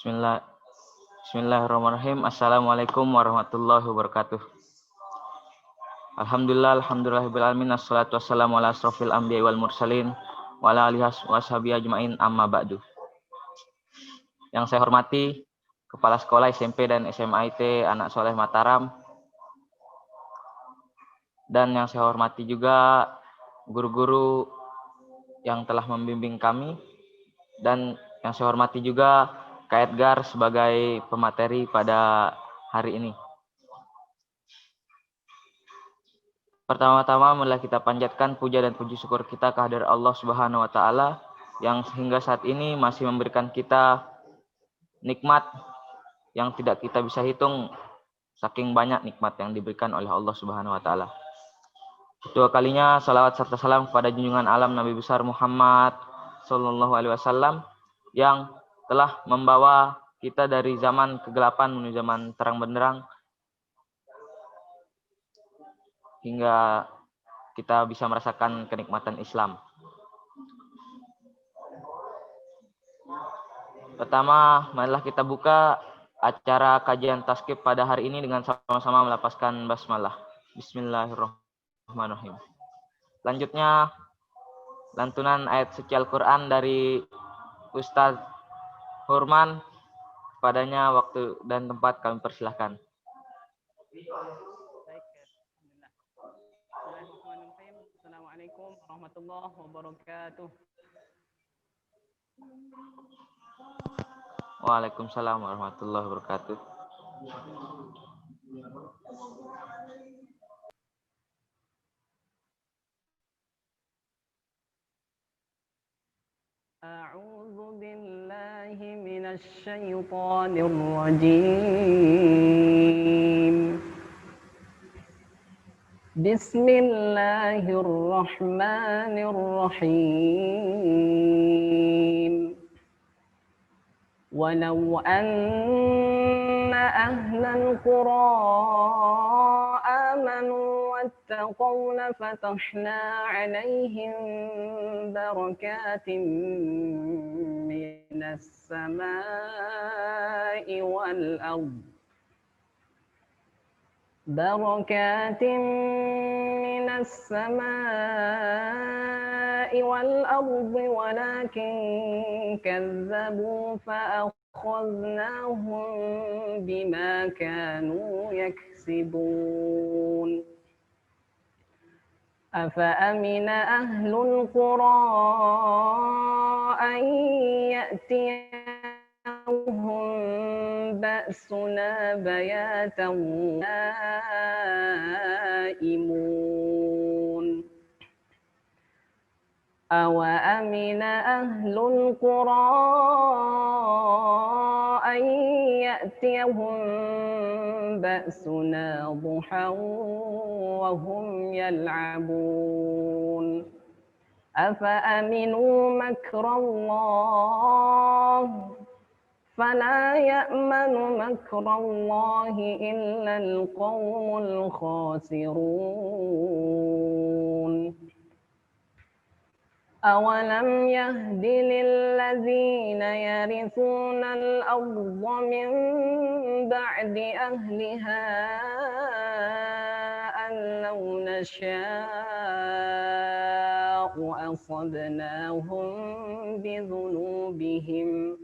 Bismillah, Bismillahirrahmanirrahim. Assalamualaikum warahmatullahi wabarakatuh. Alhamdulillahirabbil assalatu wassalamu ala asrofil anbiya'i wal mursalin wa ala alihi washabihi ajmain amma ba'du. Yang saya hormati Kepala Sekolah SMP dan SMA IT Anak Soleh Mataram, dan yang saya hormati juga guru-guru yang telah membimbing kami, dan yang saya hormati juga Kak Edgar sebagai pemateri pada hari ini. Pertama-tama marilah kita panjatkan puja dan puji syukur kita kehadirat Allah Subhanahu wa taala yang hingga saat ini masih memberikan kita nikmat yang tidak kita bisa hitung, saking banyak nikmat yang diberikan oleh Allah Subhanahu wa taala. Kedua kalinya salawat serta salam kepada junjungan alam Nabi besar Muhammad sallallahu alaihi wasallam yang telah membawa kita dari zaman kegelapan menuju zaman terang benderang hingga kita bisa merasakan kenikmatan Islam. Pertama, marilah kita buka acara kajian taskib pada hari ini dengan sama-sama melapaskan basmalah. Bismillahirrahmanirrahim. Selanjutnya, lantunan ayat suci Al-Quran dari Ustadz Hurman. Padanya waktu dan tempat kami persilahkan. Assalamualaikum warahmatullahi wabarakatuh. Waalaikumsalam warahmatullahi wabarakatuh. A'udzu billahi minasy syaithanir rajim. Bismillahirrahmanirrahim. Walau anna ahlal qura amanu wattaqaw lafatahna 'alaihim barakatin minas samaa'i wal ardh. بركات من السماء والأرض ولكن كذبوا فأخذناهم بما كانوا يكسبون أفأمن أهل القرى أن يأتيهم بأسنا بياتا نائمون أوأمن أهل القرى أن يأتيهم بأسنا ضحى وهم يلعبون أفأمنوا مكر الله فلا يأمن مكر الله إلا القوم الخاسرون أولم يهد للذين يرثون الأرض من بعد أهلها أن لو نشاء أصبناهم بذنوبهم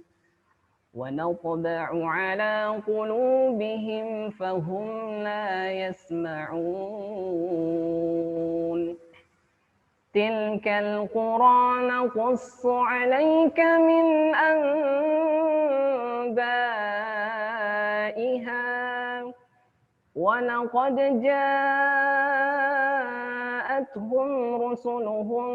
ونطبع على قلوبهم فهم لا يسمعون تلك القرى نقص عليك من أنبائها ولقد جاءتهم رسلهم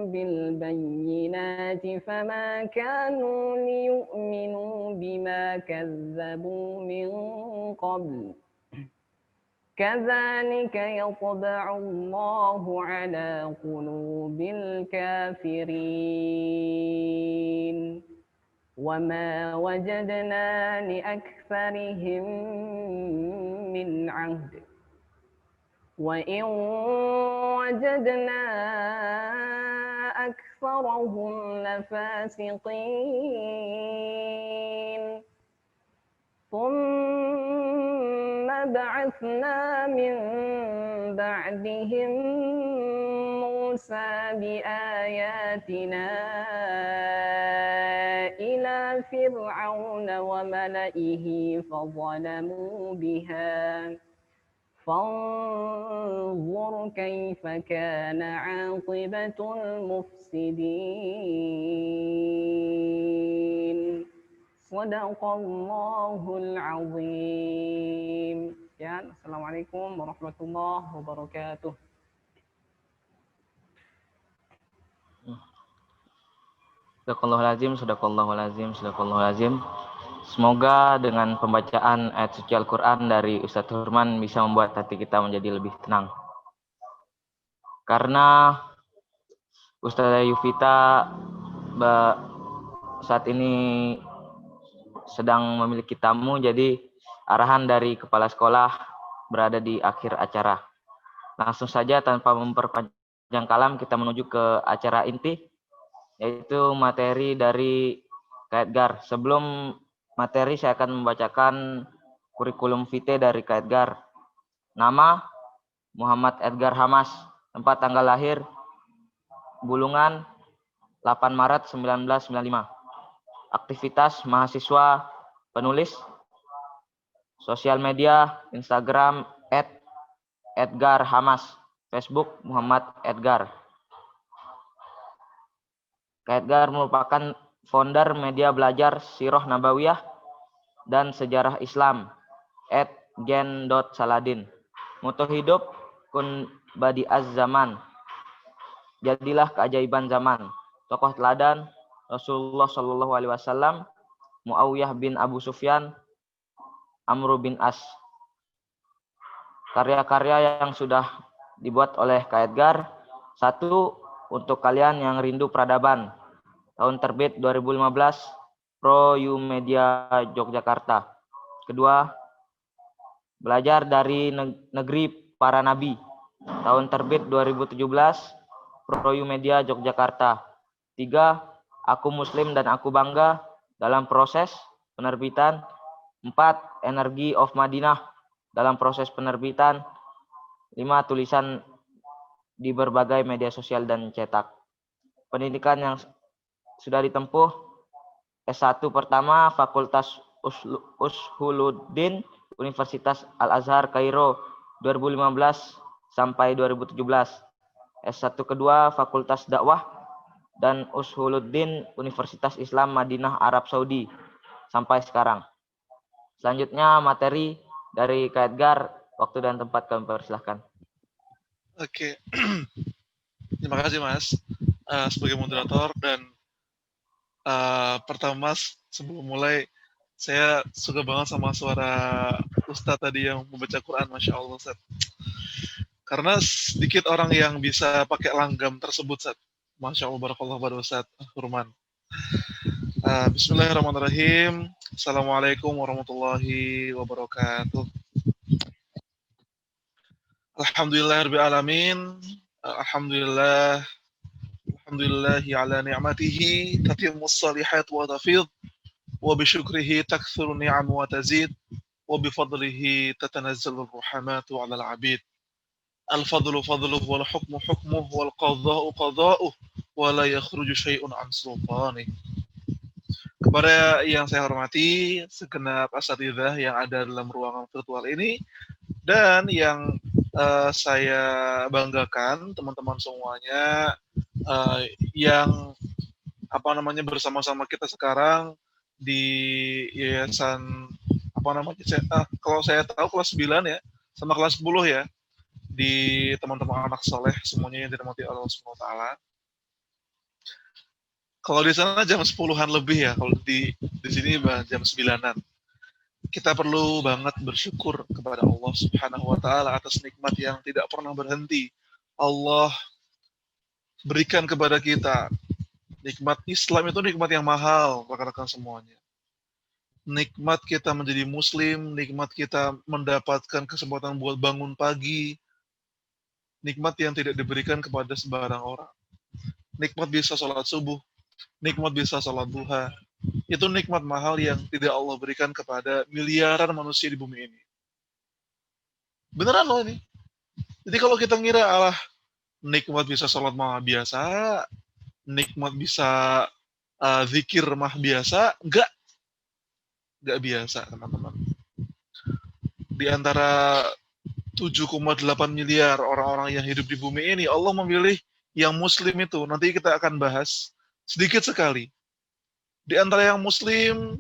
بالبينات فما كانوا ليؤمنوا بما كذبوا من قبل كذلك يطبع الله على قلوب الكافرين وما وجدنا لأكثرهم من عهد وإن وجدنا أكثرهم لفاسقين ثم بعثنا من بعدهم موسى بآياتنا إلى فرعون وملئه فظلموا بها فانظر كيف كان عاقبة المفسدين صدق الله العظيم. Ya, Assalamualaikum warahmatullahi wabarakatuh. Sadaqallahul azim. Semoga dengan pembacaan ayat suci Al-Quran dari Ustadz Hurman bisa membuat hati kita menjadi lebih tenang. Karena Ustazah Yufita saat ini sedang memiliki tamu, jadi arahan dari kepala sekolah berada di akhir acara. Langsung saja tanpa memperpanjang kalam kita menuju ke acara inti, yaitu materi dari Kaedgar. Sebelum materi saya akan membacakan kurikulum vitae dari Kaedgar. Nama Muhammad Edgar Hamas, tempat tanggal lahir Bulungan 8 Maret 1995. Aktivitas mahasiswa penulis, sosial media Instagram @Edgar Hamas, Facebook Muhammad Edgar. Kaedgar merupakan founder media belajar Sirah Nabawiyah dan Sejarah Islam @gen.saladin. Moto hidup kun badi'az zaman, jadilah keajaiban zaman. Tokoh teladan Rasulullah Shallallahu Alaihi Wasallam, Muawiyah bin Abu Sufyan, Amr bin As. Karya-karya yang sudah dibuat oleh Kaedgar: 1. Untuk kalian yang rindu peradaban, tahun terbit 2015, Pro Media Yogyakarta. 2. Belajar dari negeri para nabi, tahun terbit 2017, Pro Media Yogyakarta. 3. Aku Muslim dan Aku Bangga, dalam proses penerbitan. 4. Energy of Madinah, dalam proses penerbitan. 5. Tulisan di berbagai media sosial dan cetak. Pendidikan yang sudah ditempuh: S1 pertama Fakultas Ushuluddin, Universitas Al-Azhar Kairo 2015 sampai 2017. S1 kedua Fakultas Dakwah dan Ushuluddin, Universitas Islam Madinah Arab Saudi sampai sekarang. Selanjutnya materi dari Kaedgar, waktu dan tempat kami persilahkan. Oke, terima kasih Mas sebagai moderator. Dan pertama sebelum mulai, saya suka banget sama suara Ustadz tadi yang membaca Quran, Masya Allah Ustadz. Karena sedikit orang yang bisa pakai langgam tersebut Ustadz. Masya Allah, barakallah pada Ustadz Hurman. Bismillahirrahmanirrahim. Assalamualaikum warahmatullahi wabarakatuh. Alhamdulillahirrahmanirrahim. Alhamdulillahi ala ni'matihi tatimmus salihat wa tafid, wa bisyukrihi takthuru ni'am wa tazid, wa bifadlihi tatanazzalu ruhamatu ala al-abid. Al-fadlu fadluhu wal hukmu hukmuhu wal qadha'u qadha'uhu wa la yakhruju syai'un an sultanih. Kepada yang saya hormati segenap asatidzah yang ada dalam ruangan virtual ini, dan yang saya banggakan teman-teman semuanya yang bersama-sama kita sekarang di yayasan kalau saya tahu kelas 9 ya sama kelas 10 ya, di teman-teman anak soleh semuanya yang dirahmati Allah Subhanahu wa taala. Kalau di sana jam 10-an lebih ya, kalau di sini jam 9-an. Kita perlu banget bersyukur kepada Allah Subhanahu wa taala atas nikmat yang tidak pernah berhenti Allah berikan kepada kita. Nikmat Islam itu nikmat yang mahal, rekan-rekan semuanya. Nikmat kita menjadi muslim, nikmat kita mendapatkan kesempatan buat bangun pagi, nikmat yang tidak diberikan kepada sembarang orang. nikmat bisa sholat subuh, nikmat bisa sholat duha. Itu nikmat mahal yang tidak Allah berikan kepada miliaran manusia di bumi ini. Beneran loh ini. Jadi kalau kita ngira Allah nikmat bisa sholat mah biasa, nikmat bisa zikir mah biasa, enggak biasa teman-teman. Di antara 7,8 miliar orang-orang yang hidup di bumi ini, Allah memilih yang muslim itu. Nanti kita akan bahas sedikit sekali. Di antara yang muslim,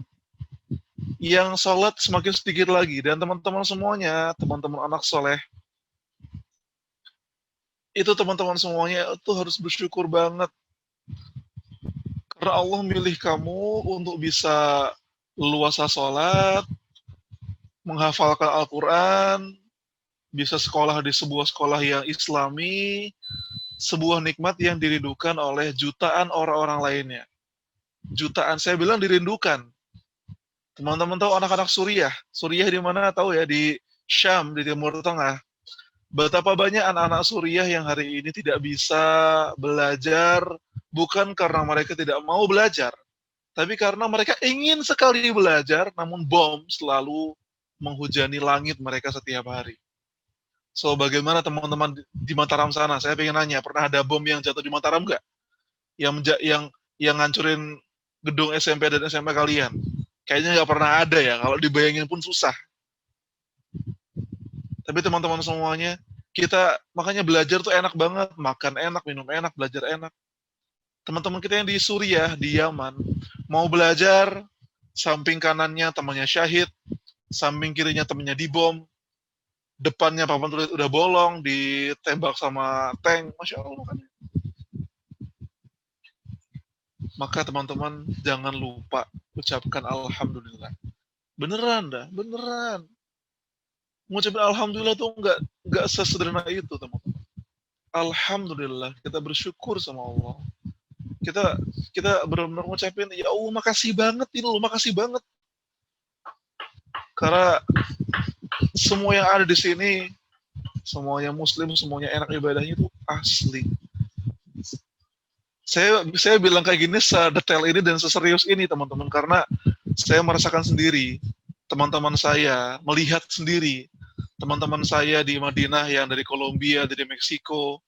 yang sholat semakin sedikit lagi. Dan teman-teman semuanya, teman-teman anak soleh, itu teman-teman semuanya itu harus bersyukur banget. Karena Allah milih kamu untuk bisa leluasa sholat, menghafalkan Al-Quran, bisa sekolah di sebuah sekolah yang islami, sebuah nikmat yang dirindukan oleh jutaan orang-orang lainnya. Jutaan, saya bilang dirindukan. Teman-teman tahu anak-anak Suriah? Suriah di mana tahu ya? Di Syam, di Timur Tengah. Betapa banyak anak-anak Suriah yang hari ini tidak bisa belajar, bukan karena mereka tidak mau belajar, tapi karena mereka ingin sekali belajar, namun bom selalu menghujani langit mereka setiap hari. So, bagaimana teman-teman di Mataram sana? Saya pengen nanya, pernah ada bom yang jatuh di Mataram nggak? Yang ngancurin gedung SMP dan SMA kalian? Kayaknya nggak pernah ada ya. Kalau dibayangin pun susah. Tapi teman-teman semuanya, kita makanya belajar tuh enak banget, makan enak, minum enak, belajar enak. Teman-teman kita yang di Suriah, di Yaman, mau belajar, samping kanannya temannya syahid, samping kirinya temannya dibom, depannya papan tulis udah bolong, ditembak sama tank, Masya Allah kan. Maka teman-teman jangan lupa ucapkan Alhamdulillah. Beneran dah, beneran. Mengucapkan Alhamdulillah tuh nggak sesederhana itu teman-teman. Alhamdulillah, kita bersyukur sama Allah. Kita benar-benar ngucapin, ya Allah makasih banget ini loh, makasih banget. Karena semua yang ada di sini, semuanya muslim, semuanya enak ibadahnya itu asli. Saya bilang kayak gini sedetail ini dan seserius ini teman-teman, karena saya merasakan sendiri, teman-teman saya melihat sendiri, teman-teman saya di Madinah yang dari Kolombia, dari Meksiko,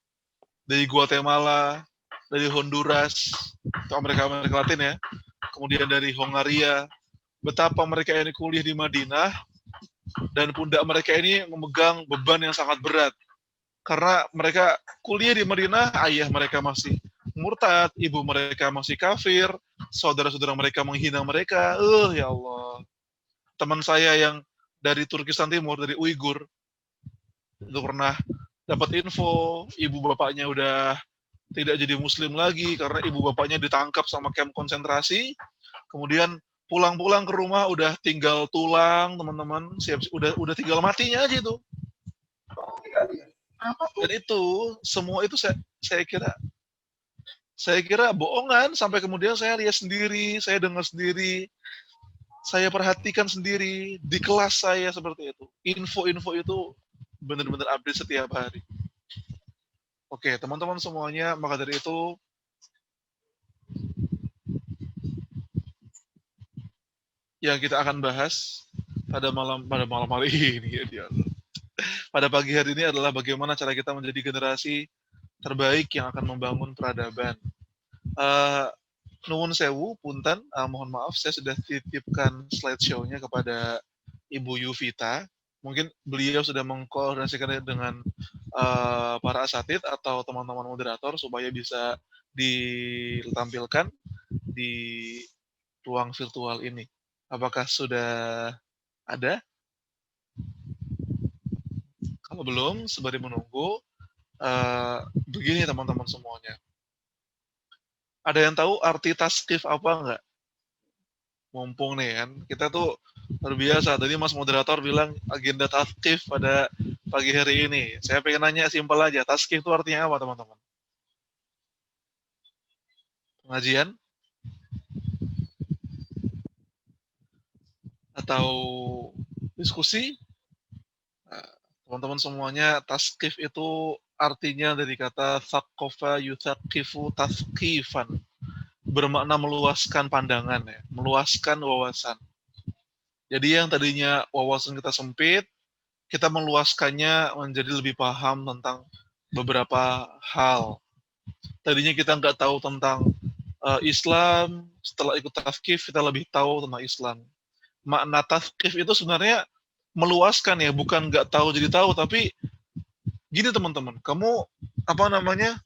dari Guatemala, dari Honduras, itu Amerika Latin ya, kemudian dari Hongaria, betapa mereka ini kuliah di Madinah, dan pundak mereka ini memegang beban yang sangat berat. Karena mereka kuliah di Madinah, ayah mereka masih murtad, ibu mereka masih kafir, saudara-saudara mereka menghina mereka. Ya Allah. Teman saya yang dari Turkistan Timur, dari Uighur, itu pernah dapat info, ibu bapaknya udah tidak jadi muslim lagi karena ibu bapaknya ditangkap sama kamp konsentrasi. Kemudian pulang-pulang ke rumah udah tinggal tulang, teman-teman, udah tinggal matinya aja itu. Dan itu semua itu saya kira bohongan, sampai kemudian saya lihat sendiri, saya dengar sendiri, saya perhatikan sendiri di kelas saya seperti itu. Info-info itu benar-benar update setiap hari. Oke, teman-teman semuanya, maka dari itu yang kita akan bahas pada malam hari ini, ya Allah. Pada pagi hari ini adalah bagaimana cara kita menjadi generasi terbaik yang akan membangun peradaban. Nuwun sewu, punten, mohon maaf saya sudah titipkan slideshow-nya kepada Ibu Yuvita. Mungkin beliau sudah mengkoordinasikan dengan para asatid atau teman-teman moderator supaya bisa ditampilkan di ruang virtual ini. Apakah sudah ada? Kalau belum, sembari menunggu, begini teman-teman semuanya. Ada yang tahu arti tasqif apa enggak? Mumpung nih kan, kita tuh luar biasa. Tadi Mas Moderator bilang agenda tasqif pada pagi hari ini. Saya pengen nanya simpel aja, tasqif itu artinya apa teman-teman? Pengajian? Atau diskusi? Nah, teman-teman semuanya, tasqif itu artinya dari kata thaqafa yuthaqifu tathqifan, bermakna meluaskan pandangan ya, meluaskan wawasan. Jadi yang tadinya wawasan kita sempit, kita meluaskannya menjadi lebih paham tentang beberapa hal. Tadinya kita nggak tahu tentang Islam, setelah ikut tafkif kita lebih tahu tentang Islam. Makna tafkif itu sebenarnya meluaskan ya, bukan nggak tahu jadi tahu, tapi gini teman-teman, kamu apa namanya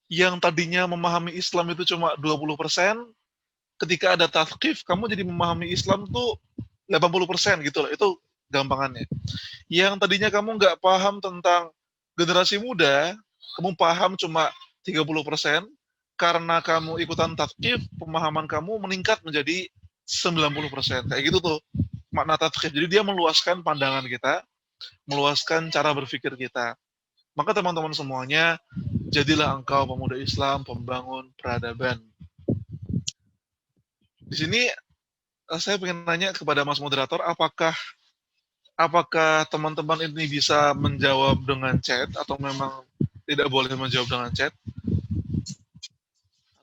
yang tadinya memahami Islam itu cuma 20%, ketika ada tafkif kamu jadi memahami Islam tuh 80% gitu loh. Itu gampangannya. Yang tadinya kamu nggak paham tentang generasi muda, kamu paham cuma 30%, karena kamu ikutan tafkif, pemahaman kamu meningkat menjadi 90%. Kayak gitu tuh makna tafkif. Jadi dia meluaskan pandangan kita, meluaskan cara berpikir kita. Maka teman-teman semuanya, jadilah engkau pemuda Islam, pembangun peradaban. Di sini saya ingin nanya kepada Mas Moderator, apakah teman-teman ini bisa menjawab dengan chat atau memang tidak boleh menjawab dengan chat?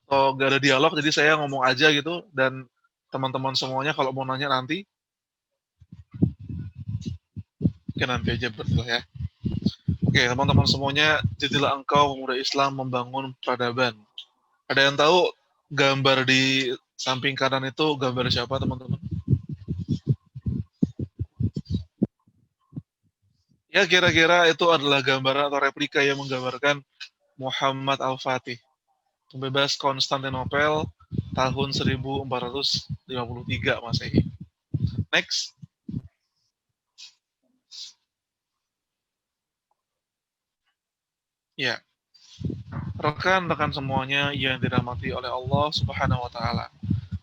Atau gak ada dialog, jadi saya ngomong aja gitu, dan teman-teman semuanya kalau mau nanya nanti, oke nanti aja betul ya. Oke teman-teman semuanya, jadilah engkau pemuda Islam membangun peradaban. Ada yang tahu gambar di samping kanan itu gambar siapa teman-teman? Ya kira-kira itu adalah gambaran atau replika yang menggambarkan Muhammad Al-Fatih, pembebas Konstantinopel tahun 1453 Masehi. Next. Ya. Rekan-rekan semuanya yang dirahmati oleh Allah Subhanahu wa taala.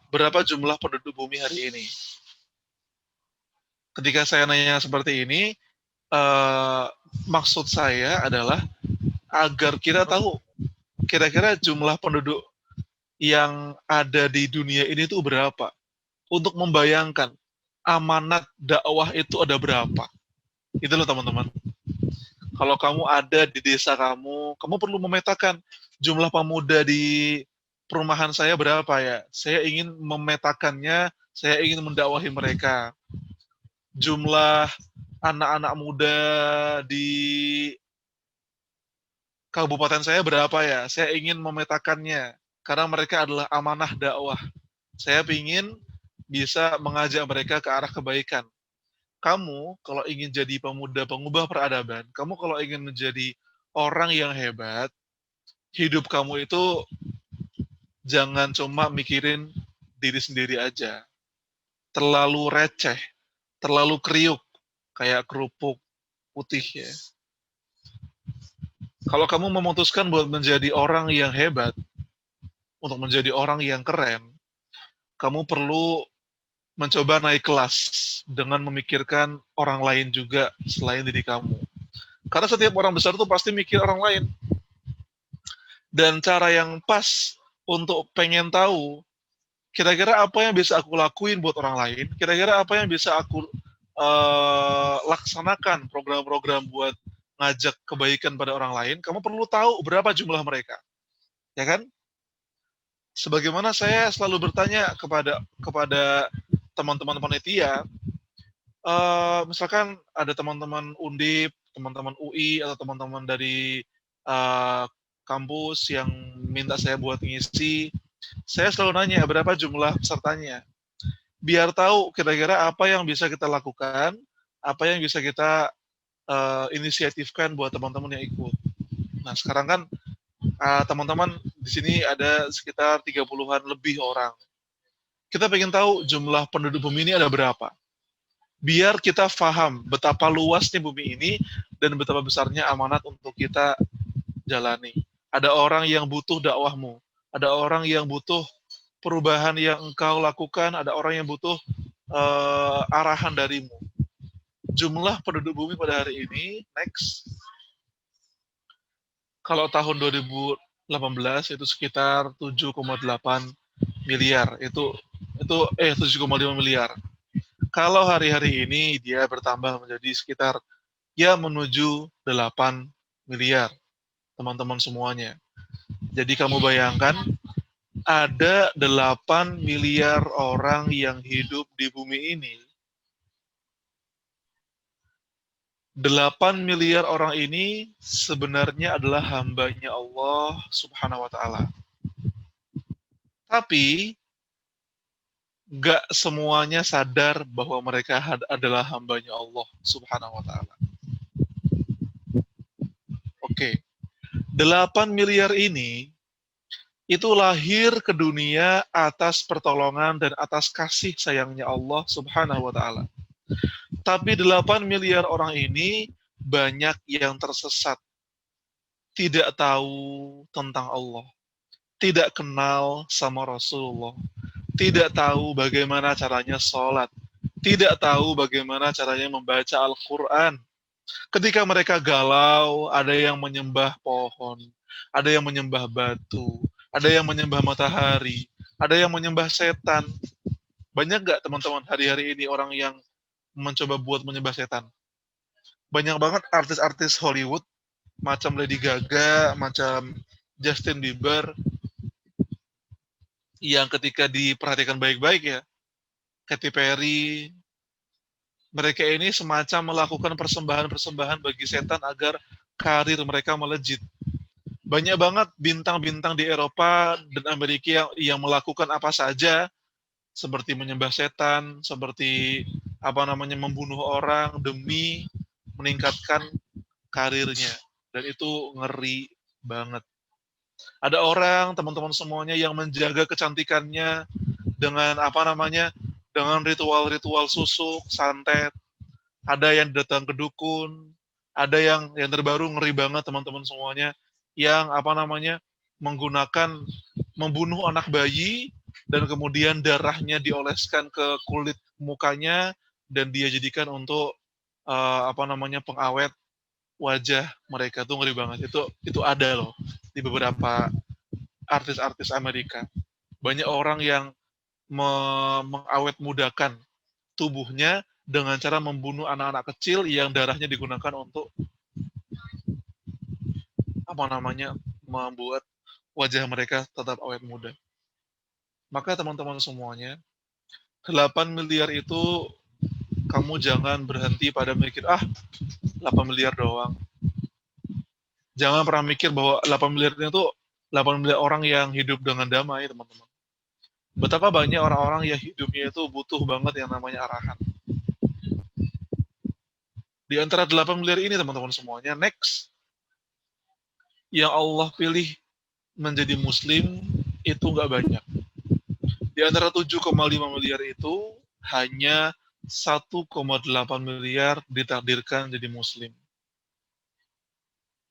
Berapa jumlah penduduk bumi hari ini? Ketika saya nanya seperti ini, maksud saya adalah agar kita tahu kira-kira jumlah penduduk yang ada di dunia ini itu berapa. Untuk membayangkan amanat dakwah itu ada berapa. Itu loh teman-teman. Kalau kamu ada di desa kamu perlu memetakan jumlah pemuda di perumahan saya berapa ya. Saya ingin memetakannya, saya ingin mendakwahi mereka. Jumlah anak-anak muda di kabupaten saya berapa ya. Saya ingin memetakannya, karena mereka adalah amanah dakwah. Saya ingin bisa mengajak mereka ke arah kebaikan. Kamu kalau ingin jadi pemuda pengubah peradaban, kamu kalau ingin menjadi orang yang hebat, hidup kamu itu jangan cuma mikirin diri sendiri aja. Terlalu receh, terlalu kriuk, kayak kerupuk putih ya. Kalau kamu memutuskan buat menjadi orang yang hebat, untuk menjadi orang yang keren, kamu perlu mencoba naik kelas dengan memikirkan orang lain juga selain diri kamu. Karena setiap orang besar itu pasti mikir orang lain. Dan cara yang pas untuk pengen tahu kira-kira apa yang bisa aku lakuin buat orang lain, kira-kira apa yang bisa aku laksanakan program-program buat ngajak kebaikan pada orang lain, kamu perlu tahu berapa jumlah mereka. Ya kan? Sebagaimana saya selalu bertanya kepada teman-teman panitia, misalkan ada teman-teman Undip, teman-teman UI, atau teman-teman dari kampus yang minta saya buat ngisi, saya selalu nanya berapa jumlah pesertanya. Biar tahu kira-kira apa yang bisa kita lakukan, apa yang bisa kita inisiatifkan buat teman-teman yang ikut. Nah, sekarang kan teman-teman di sini ada sekitar 30-an lebih orang. Kita pengen tahu jumlah penduduk bumi ini ada berapa. Biar kita paham betapa luasnya bumi ini dan betapa besarnya amanat untuk kita jalani. Ada orang yang butuh dakwahmu, ada orang yang butuh perubahan yang engkau lakukan, ada orang yang butuh arahan darimu. Jumlah penduduk bumi pada hari ini, next. Kalau tahun 2018 itu sekitar 7,8 miliar. Itu 7,5 miliar. Kalau hari-hari ini dia bertambah menjadi sekitar ya menuju 8 miliar, teman-teman semuanya. Jadi kamu bayangkan, ada 8 miliar orang yang hidup di bumi ini. 8 miliar orang ini sebenarnya adalah hambanya Allah Subhanahu wa Ta'ala. Tapi gak semuanya sadar bahwa mereka adalah hambanya Allah Subhanahu wa Ta'ala. Oke, 8 miliar ini itu lahir ke dunia atas pertolongan dan atas kasih sayangnya Allah Subhanahu wa Ta'ala. Tapi 8 miliar orang ini banyak yang tersesat, tidak tahu tentang Allah, tidak kenal sama Rasulullah, tidak tahu bagaimana caranya sholat, tidak tahu bagaimana caranya membaca Al-Quran. Ketika mereka galau, ada yang menyembah pohon, ada yang menyembah batu, ada yang menyembah matahari, ada yang menyembah setan. Banyak nggak teman-teman hari-hari ini orang yang mencoba buat menyembah setan? Banyak banget artis-artis Hollywood, macam Lady Gaga, macam Justin Bieber, yang ketika diperhatikan baik-baik ya, Katy Perry, mereka ini semacam melakukan persembahan-persembahan bagi setan agar karir mereka melejit. Banyak banget bintang-bintang di Eropa dan Amerika yang melakukan apa saja, seperti menyembah setan, seperti membunuh orang demi meningkatkan karirnya. Dan itu ngeri banget. Ada orang, teman-teman semuanya, yang menjaga kecantikannya dengan dengan ritual-ritual susuk, santet. Ada yang datang ke dukun, ada yang terbaru ngeri banget teman-teman semuanya, yang membunuh anak bayi dan kemudian darahnya dioleskan ke kulit mukanya dan dia jadikan untuk pengawet wajah mereka. Tuh ngeri banget. Itu ada loh di beberapa artis-artis Amerika. Banyak orang yang mengawet mudakan tubuhnya dengan cara membunuh anak-anak kecil yang darahnya digunakan untuk membuat wajah mereka tetap awet muda. Maka teman-teman semuanya, 8 miliar itu kamu jangan berhenti pada mikir 8 miliar doang. Jangan pernah mikir bahwa 8 miliar itu 8 miliar orang yang hidup dengan damai, teman-teman. Betapa banyak orang-orang yang hidupnya itu butuh banget yang namanya arahan. Di antara 8 miliar ini, teman-teman semuanya, next, yang Allah pilih menjadi muslim itu nggak banyak. Di antara 7,5 miliar itu, hanya 1,8 miliar ditakdirkan jadi muslim.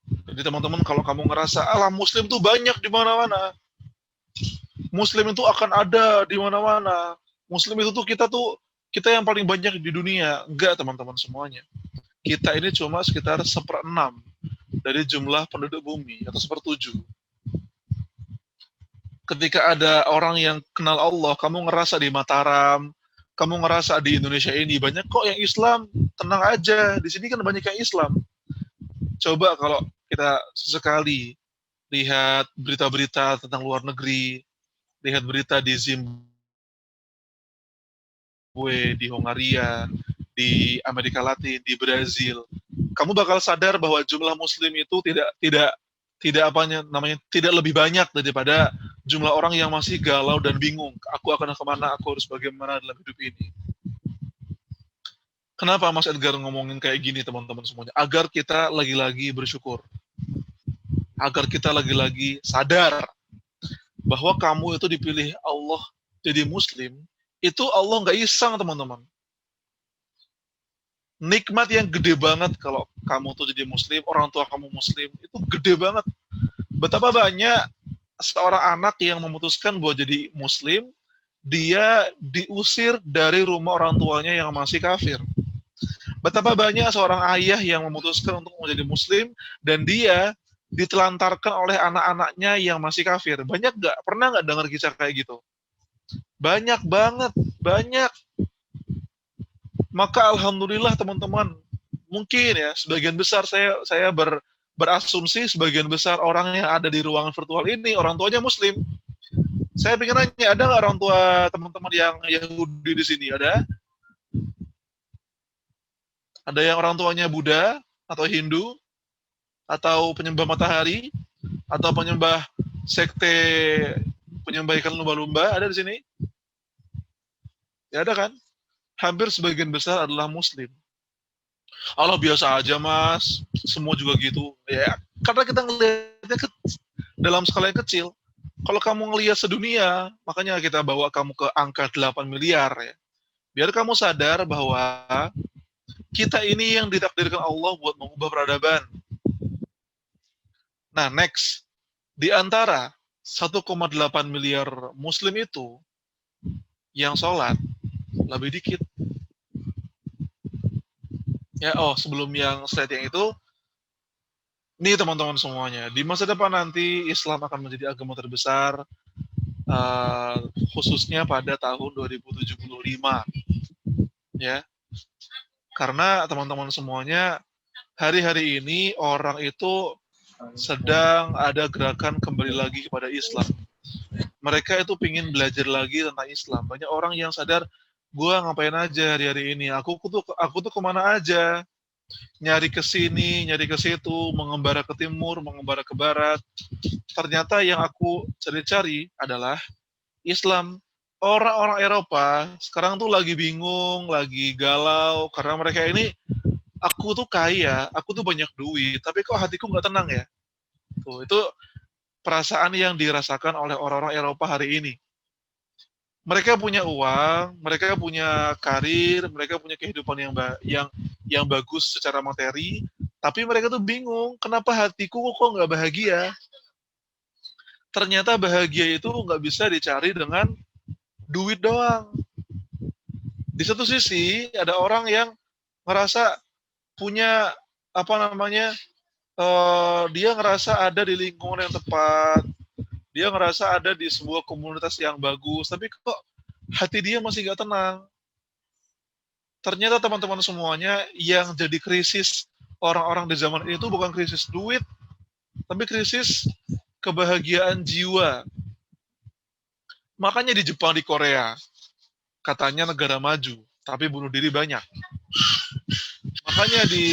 Jadi teman-teman, kalau kamu ngerasa, muslim tuh banyak di mana-mana. Muslim itu akan ada di mana-mana. Muslim itu kita yang paling banyak di dunia. Enggak, teman-teman semuanya. Kita ini cuma sekitar 1/6 dari jumlah penduduk bumi, atau 1/7. Ketika ada orang yang kenal Allah, kamu ngerasa di Mataram, kamu ngerasa di Indonesia ini banyak kok yang Islam, tenang aja, di sini kan banyak yang Islam. Coba kalau kita sesekali lihat berita-berita tentang luar negeri, lihat berita di Zimbabwe, di Hongaria, di Amerika Latin, di Brazil, kamu bakal sadar bahwa jumlah Muslim itu tidak lebih banyak daripada jumlah orang yang masih galau dan bingung. Aku akan kemana? Aku harus bagaimana dalam hidup ini? Kenapa Mas Edgar ngomongin kayak gini, teman-teman semuanya? Agar kita lagi-lagi bersyukur. Agar kita lagi-lagi sadar bahwa kamu itu dipilih Allah jadi Muslim, itu Allah nggak iseng, teman-teman. Nikmat yang gede banget kalau kamu tuh jadi Muslim, orang tua kamu Muslim, itu gede banget. Betapa banyak seorang anak yang memutuskan buat jadi Muslim, dia diusir dari rumah orang tuanya yang masih kafir. Betapa banyak seorang ayah yang memutuskan untuk menjadi Muslim, dan dia ditelantarkan oleh anak-anaknya yang masih kafir. Banyak nggak? Pernah nggak dengar kisah kayak gitu? Banyak banget, banyak. Maka alhamdulillah teman-teman, Mungkin ya, sebagian besar saya berasumsi sebagian besar orang yang ada di ruangan virtual ini orang tuanya Muslim. Saya pengen nanya, ada nggak orang tua teman-teman yang Yahudi di sini? Ada? Ada yang orang tuanya Buddha atau Hindu atau penyembah matahari atau penyembah sekte penyembah ikan lumba-lumba? Ada di sini? Ya ada kan? Hampir sebagian besar adalah Muslim. Allah biasa aja mas, semua juga gitu. Ya, karena kita ngelihatnya dalam skala yang kecil. Kalau kamu ngelihat sedunia, makanya kita bawa kamu ke angka 8 miliar ya. Biar kamu sadar bahwa kita ini yang ditakdirkan Allah buat mengubah peradaban. Nah, next. Di antara 1,8 miliar Muslim itu, yang sholat lebih dikit. Ya, sebelum yang slide yang itu, nih teman-teman semuanya, di masa depan nanti Islam akan menjadi agama terbesar, khususnya pada tahun 2075, ya. Karena teman-teman semuanya, hari-hari ini orang itu sedang ada gerakan kembali lagi kepada Islam. Mereka itu pingin belajar lagi tentang Islam. Banyak orang yang sadar, gue ngapain aja hari-hari ini, aku tuh kemana aja, nyari ke sini, nyari ke situ, mengembara ke timur, mengembara ke barat. Ternyata yang aku cari-cari adalah Islam. Orang-orang Eropa sekarang tuh lagi bingung, lagi galau, karena mereka ini, aku tuh kaya, aku tuh banyak duit, tapi kok hatiku nggak tenang ya? Tuh, itu perasaan yang dirasakan oleh orang-orang Eropa hari ini. Mereka punya uang, mereka punya karir, mereka punya kehidupan yang bagus secara materi, tapi mereka tuh bingung, kenapa hatiku kok nggak bahagia? Ternyata bahagia itu nggak bisa dicari dengan duit doang. Di satu sisi ada orang yang ngerasa punya dia ngerasa ada di lingkungan yang tepat, dia ngerasa ada di sebuah komunitas yang bagus, tapi kok hati dia masih gak tenang. Ternyata teman-teman semuanya, yang jadi krisis orang-orang di zaman ini itu bukan krisis duit, tapi krisis kebahagiaan jiwa. Makanya di Jepang, di Korea, katanya negara maju, tapi bunuh diri banyak. Makanya di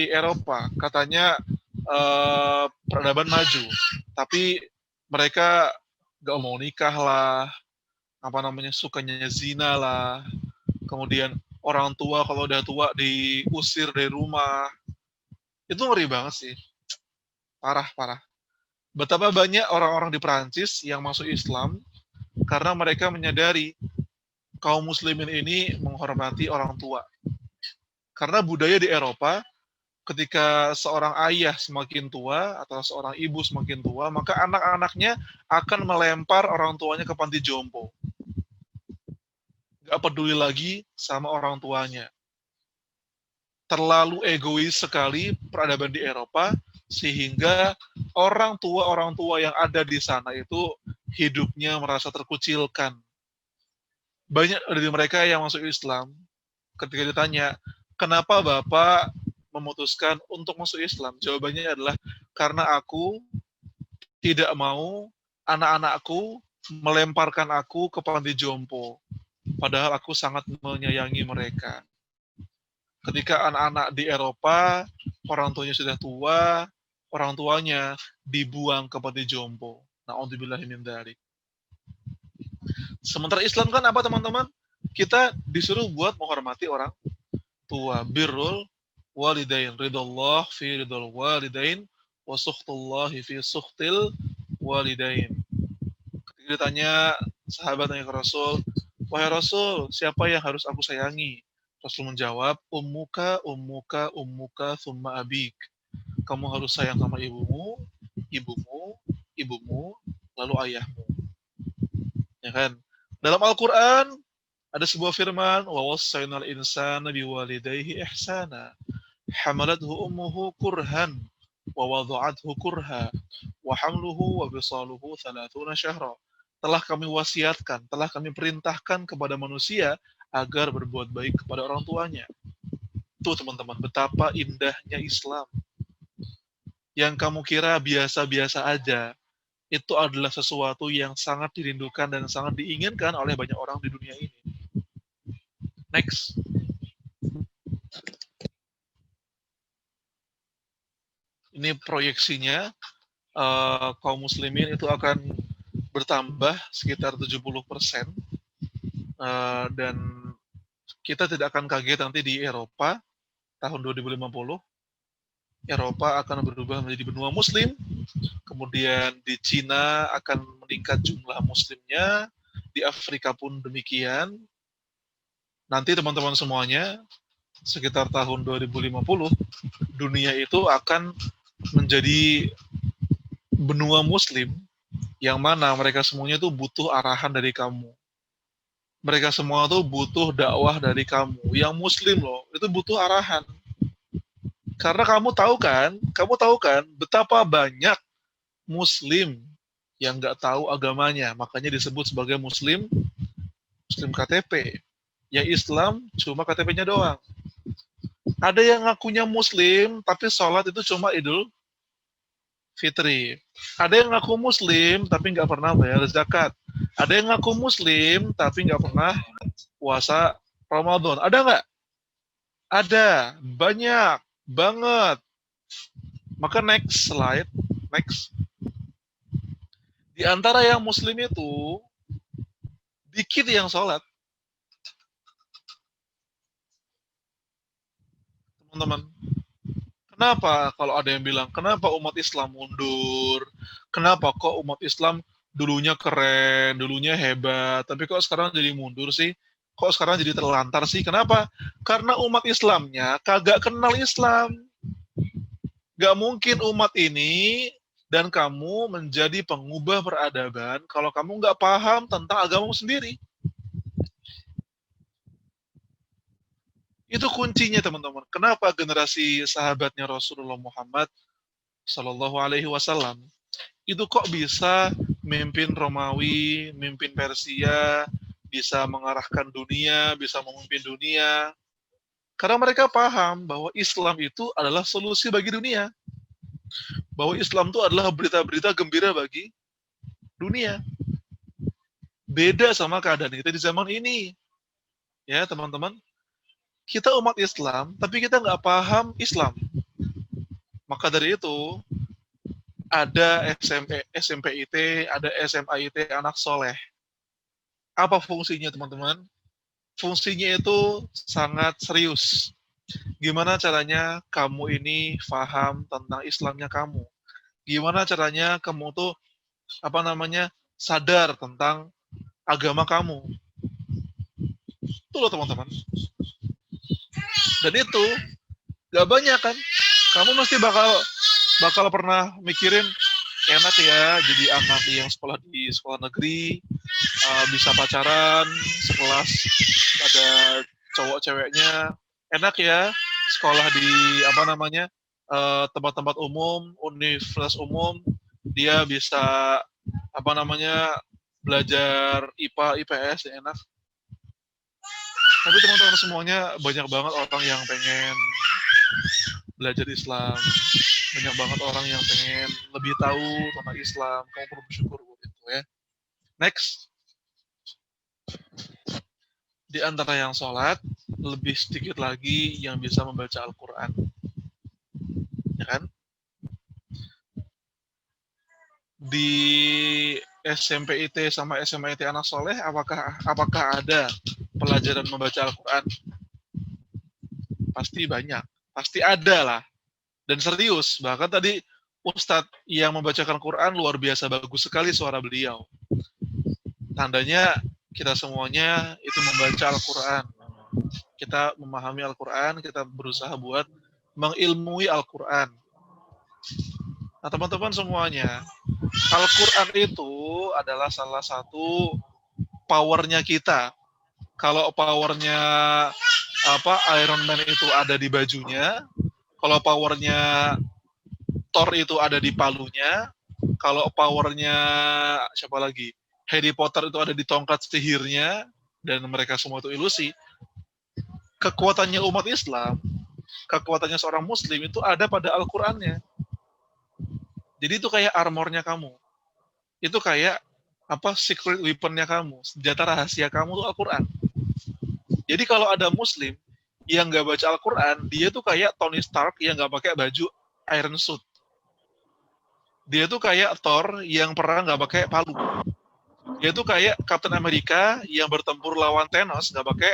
Eropa, katanya peradaban maju, tapi mereka gak mau nikah lah, sukanya zina lah, kemudian orang tua kalau udah tua diusir dari rumah. Itu ngeri banget sih, parah. Betapa banyak orang-orang di Perancis yang masuk Islam karena mereka menyadari kaum muslimin ini menghormati orang tua. Karena budaya di Eropa, ketika seorang ayah semakin tua atau seorang ibu semakin tua, maka anak-anaknya akan melempar orang tuanya ke panti jompo. Gak peduli lagi sama orang tuanya. Terlalu egois sekali peradaban di Eropa, sehingga orang tua yang ada di sana itu hidupnya merasa terkucilkan. Banyak dari mereka yang masuk Islam, ketika ditanya, kenapa Bapak memutuskan untuk masuk Islam? Jawabannya adalah, karena aku tidak mau anak-anakku melemparkan aku ke panti jompo. Padahal aku sangat menyayangi mereka. Ketika anak-anak di Eropa, orang tuanya sudah tua, orang tuanya dibuang ke panti jompo. Na'udzubillahi min dzalik. Sementara Islam kan apa teman-teman? Kita disuruh buat menghormati orang tua. Birrul walidain, ridallah fi ridal walidain, wa sukhtullahi fi sukhtil walidain. Ketika ditanya, sahabat tanya ke Rasul, wahai Rasul, siapa yang harus aku sayangi? Rasul menjawab, ummuka, thumma abik. Kamu harus sayang sama ibumu, lalu ayahmu. Ya kan? Dalam Al-Quran, ada sebuah firman, wa wassaynal insana biwalidayhi ihsana. Hamalathu ummuhu kurhan, wa wada'athu kurha, wa hamluhu wa bisaluhu 30 syahra. Telah kami wasiatkan, telah kami perintahkan kepada manusia agar berbuat baik kepada orang tuanya. Tuh teman-teman, betapa indahnya Islam. Yang kamu kira biasa-biasa aja, itu adalah sesuatu yang sangat dirindukan dan sangat diinginkan oleh banyak orang di dunia ini. Next. Ini proyeksinya, kaum muslimin itu akan bertambah sekitar 70%, dan kita tidak akan kaget nanti di Eropa tahun 2050 Eropa akan berubah menjadi benua muslim, kemudian di Cina akan meningkat jumlah muslimnya, di Afrika pun demikian. Nanti teman-teman semuanya, sekitar tahun 2050, dunia itu akan menjadi benua muslim, yang mana mereka semuanya tuh butuh arahan dari kamu. Mereka semua tuh butuh dakwah dari kamu. Yang muslim loh, itu butuh arahan. Karena kamu tahu kan betapa banyak muslim yang nggak tahu agamanya, makanya disebut sebagai muslim KTP. Yang Islam cuma KTP-nya doang. Ada yang ngakunya muslim, tapi sholat itu cuma Idul Fitri. Ada yang ngaku muslim, tapi nggak pernah bayar zakat. Ada yang ngaku muslim, tapi nggak pernah puasa Ramadan. Ada nggak? Ada, banyak banget. Maka next slide, next. Di antara yang muslim itu, dikit yang sholat. Teman-teman, kenapa kalau ada yang bilang, kenapa umat Islam mundur? Kenapa kok umat Islam dulunya keren, dulunya hebat, tapi kok sekarang jadi mundur sih? Kok sekarang jadi terlantar sih? Kenapa? Karena umat Islamnya kagak kenal Islam. Gak mungkin umat ini dan kamu menjadi pengubah peradaban kalau kamu gak paham tentang agamamu sendiri. Itu kuncinya teman-teman. Kenapa generasi sahabatnya Rasulullah Muhammad Sallallahu Alaihi Wasallam itu kok bisa memimpin Romawi, memimpin Persia, bisa mengarahkan dunia, bisa memimpin dunia. Karena mereka paham bahwa Islam itu adalah solusi bagi dunia. Bahwa Islam itu adalah berita-berita gembira bagi dunia. Beda sama keadaan kita di zaman ini. Ya teman-teman, kita umat Islam, tapi kita nggak paham Islam. Maka dari itu, ada SMPIT, ada SMAIT anak soleh. Apa fungsinya teman-teman? Fungsinya itu sangat serius. Gimana caranya kamu ini paham tentang Islamnya kamu? Gimana caranya kamu tuh sadar tentang agama kamu? Itu loh teman-teman. Dan itu gak banyak kan? Kamu mesti bakal pernah mikirin, enak ya jadi anak yang sekolah di sekolah negeri, bisa pacaran sekelas, ada cowok ceweknya, enak ya sekolah di tempat-tempat umum, universitas umum, dia bisa belajar IPA IPS, ya enak. Tapi teman-teman semuanya, banyak banget orang yang pengen belajar Islam, banyak banget orang yang pengen lebih tahu tentang Islam. Kamu perlu bersyukur buat itu ya. Next. Di antara yang sholat, lebih sedikit lagi yang bisa membaca Al-Quran. Ya kan? Di SMPIT sama SMAIT anak soleh, apakah ada pelajaran membaca Al-Quran? Pasti banyak. Pasti ada lah. Dan serius. Bahkan tadi Ustadz yang membacakan Quran luar biasa bagus sekali suara beliau. Tandanya kita semuanya itu membaca Al-Quran. Kita memahami Al-Quran, kita berusaha buat mengilmui Al-Quran. Nah teman-teman semuanya, Al-Quran itu adalah salah satu powernya kita. Kalau powernya Iron Man itu ada di bajunya, kalau powernya Thor itu ada di palunya, kalau powernya siapa lagi? Harry Potter itu ada di tongkat sihirnya, dan mereka semua itu ilusi. Kekuatannya umat Islam kekuatannya seorang muslim itu ada pada Al-Qur'annya. Jadi itu kayak armornya kamu. Itu kayak secret weaponnya kamu, senjata rahasia kamu tuh Al-Qur'an. Jadi kalau ada muslim yang nggak baca Al-Qur'an, dia tuh kayak Tony Stark yang nggak pakai baju Iron Suit. Dia tuh kayak Thor yang pernah nggak pakai palu. Dia tuh kayak Captain America yang bertempur lawan Thanos nggak pakai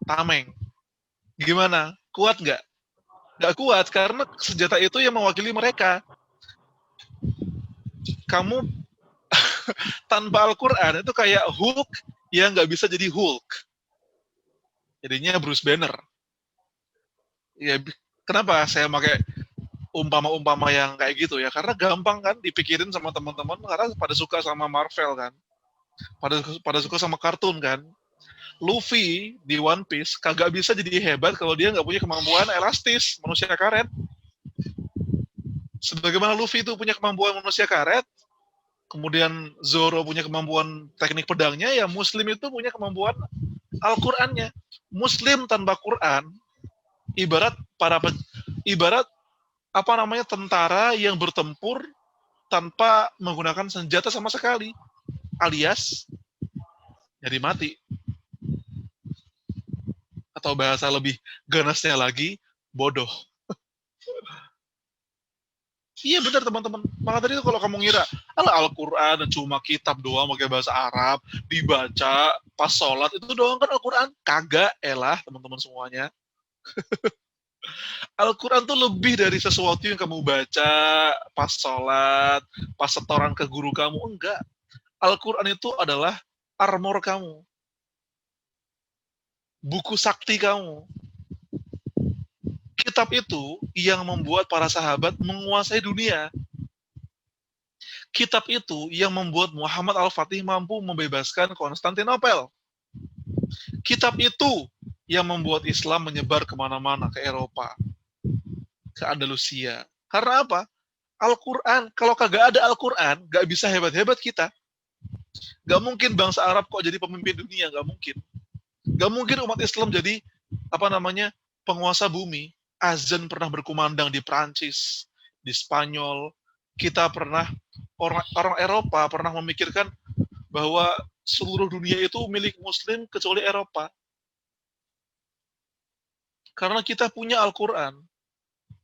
tameng. Gimana? Kuat nggak? Nggak kuat, karena senjata itu yang mewakili mereka. Kamu tanpa Al-Quran itu kayak Hulk yang nggak bisa jadi Hulk. Jadinya Bruce Banner. Ya, kenapa saya pakai umpama-umpama yang kayak gitu ya? Karena gampang kan dipikirin sama teman-teman, karena pada suka sama Marvel kan. Pada suka sama kartun kan. Luffy di One Piece kagak bisa jadi hebat kalau dia nggak punya kemampuan elastis, manusia karet. Sebagaimana Luffy itu punya kemampuan manusia karet, kemudian Zoro punya kemampuan teknik pedangnya, ya Muslim itu punya kemampuan Al-Qur'annya. Muslim tanpa Quran ibarat tentara yang bertempur tanpa menggunakan senjata sama sekali, alias jadi mati. Atau bahasa lebih ganasnya lagi, bodoh. Iya benar teman-teman. Maka tadi itu kalau kamu ngira Al-Quran cuma kitab doang pakai bahasa Arab, dibaca pas sholat, itu doang kan Al-Quran? Kagak, elah teman-teman semuanya. Al-Quran tuh lebih dari sesuatu yang kamu baca pas sholat, pas setoran ke guru kamu. Enggak. Al-Quran itu adalah armor kamu. Buku sakti kamu. Kitab itu yang membuat para sahabat menguasai dunia. Kitab itu yang membuat Muhammad Al-Fatih mampu membebaskan Konstantinopel. Kitab itu yang membuat Islam menyebar kemana-mana, ke Eropa, ke Andalusia. Karena apa? Al-Quran. Kalau kagak ada Al-Quran, gak bisa hebat-hebat kita. Gak mungkin bangsa Arab kok jadi pemimpin dunia, gak mungkin. Gak mungkin umat Islam jadi penguasa bumi. Azan pernah berkumandang di Prancis, di Spanyol. Kita pernah, orang Eropa pernah memikirkan bahwa seluruh dunia itu milik Muslim kecuali Eropa. Karena kita punya Al-Quran.